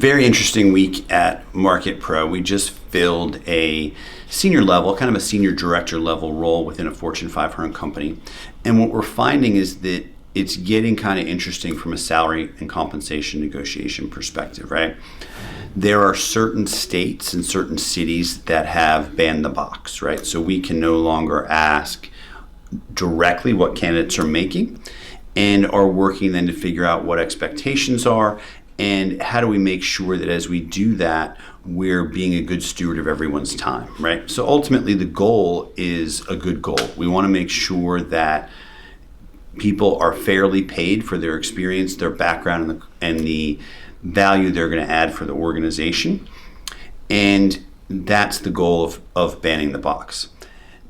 Very interesting week at MarketPro. We just filled a senior level, kind of a senior director level role within a Fortune 500 company. And what we're finding is that it's getting kind of interesting from a salary and compensation negotiation perspective, right? There are certain states and certain cities that have banned the box, right? So we can no longer ask directly what candidates are making and are working then to figure out what expectations are and how do we make sure that as we do that, we're being a good steward of everyone's time, right? So ultimately the goal is a good goal. We want to make sure that people are fairly paid for their experience, their background, and the value they're going to add for the organization. And that's the goal of banning the box.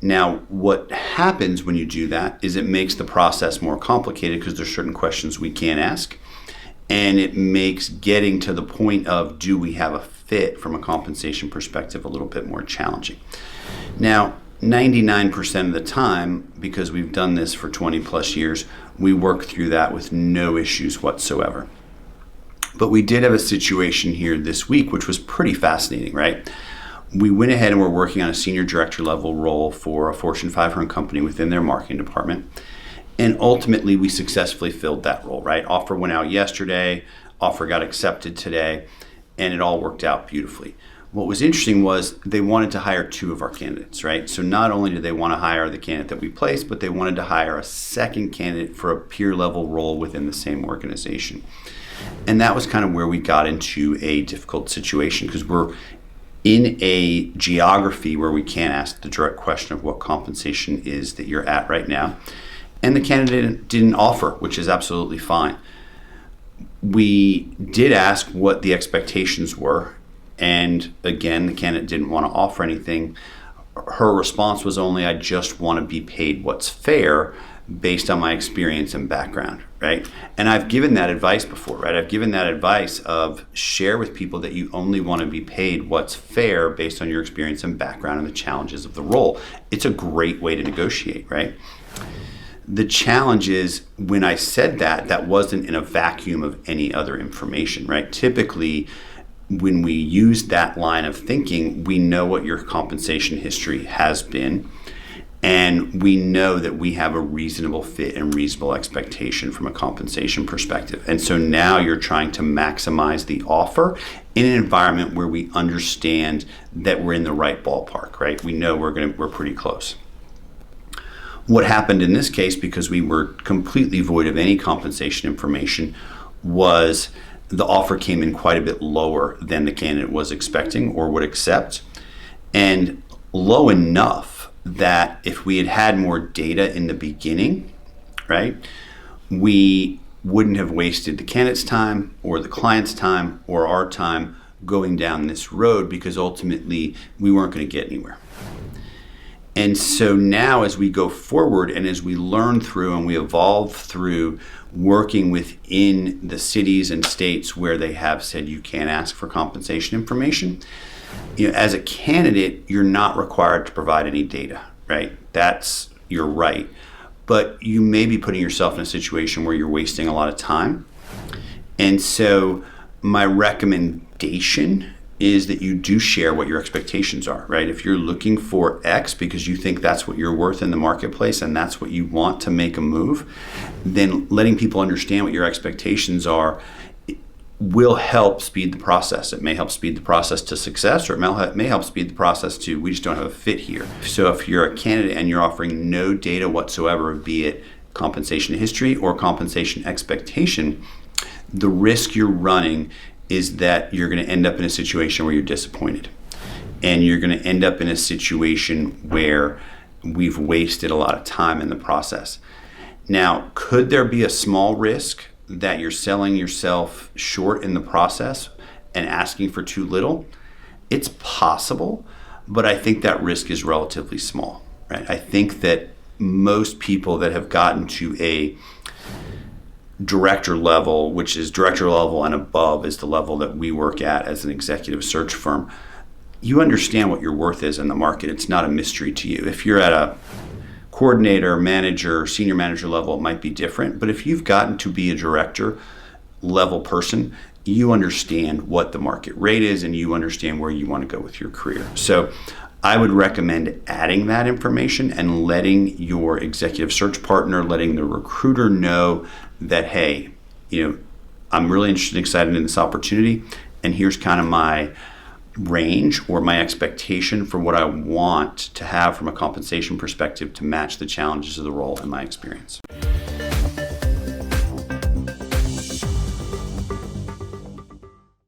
Now, what happens when you do that is it makes the process more complicated because there's certain questions we can't ask. And it makes getting to the point of do we have a fit from a compensation perspective a little bit more challenging. Now, 99% of the time, because we've done this for 20 plus years, we work through that with no issues whatsoever. But we did have a situation here this week, which was pretty fascinating, right? We went ahead and we're working on a senior director level role for a Fortune 500 company within their marketing department. And ultimately, we successfully filled that role, right? Offer went out yesterday, offer got accepted today, and it all worked out beautifully. What was interesting was they wanted to hire two of our candidates, right? So not only did they want to hire the candidate that we placed, but they wanted to hire a second candidate for a peer level role within the same organization. And that was kind of where we got into a difficult situation because we're in a geography where we can't ask the direct question of what compensation is that you're at right now. And the candidate didn't offer, which is absolutely fine. We did ask what the expectations were. And again, the candidate didn't want to offer anything. Her response was only, I just want to be paid what's fair based on my experience and background, right? And I've given that advice before, right? I've given that advice of share with people that you only want to be paid what's fair based on your experience and background and the challenges of the role. It's a great way to negotiate, right? The challenge is when I said that, that wasn't in a vacuum of any other information, right? Typically, when we use that line of thinking, we know what your compensation history has been, and we know that we have a reasonable fit and reasonable expectation from a compensation perspective. And so now you're trying to maximize the offer in an environment where we understand that we're in the right ballpark, right? We know we're pretty close. What happened in this case, because we were completely void of any compensation information, was the offer came in quite a bit lower than the candidate was expecting or would accept, and low enough that if we had had more data in the beginning, right, we wouldn't have wasted the candidate's time or the client's time or our time going down this road because ultimately we weren't going to get anywhere. And so now as we go forward and as we learn through and we evolve through working within the cities and states where they have said you can't ask for compensation information, as a candidate, you're not required to provide any data, right? That's your right. But you may be putting yourself in a situation where you're wasting a lot of time. And so my recommendation is that you do share what your expectations are, right? If you're looking for X because you think that's what you're worth in the marketplace and that's what you want to make a move, then letting people understand what your expectations are will help speed the process. It may help speed the process to success, or it may help speed the process to we just don't have a fit here. So if you're a candidate and you're offering no data whatsoever, be it compensation history or compensation expectation, the risk you're running is that you're going to end up in a situation where you're disappointed. And you're going to end up in a situation where we've wasted a lot of time in the process. Now, could there be a small risk that you're selling yourself short in the process and asking for too little? It's possible, but I think that risk is relatively small, right? I think that most people that have gotten to a director level, which is director level and above is the level that we work at as an executive search firm, you understand what your worth is in the market. It's not a mystery to you. If you're at a coordinator, manager, senior manager level, it might be different. But if you've gotten to be a director level person, you understand what the market rate is and you understand where you want to go with your career. So I would recommend adding that information and letting your executive search partner, letting the recruiter know that, hey, I'm really interested and excited in this opportunity, and here's kind of my range or my expectation for what I want to have from a compensation perspective to match the challenges of the role in my experience.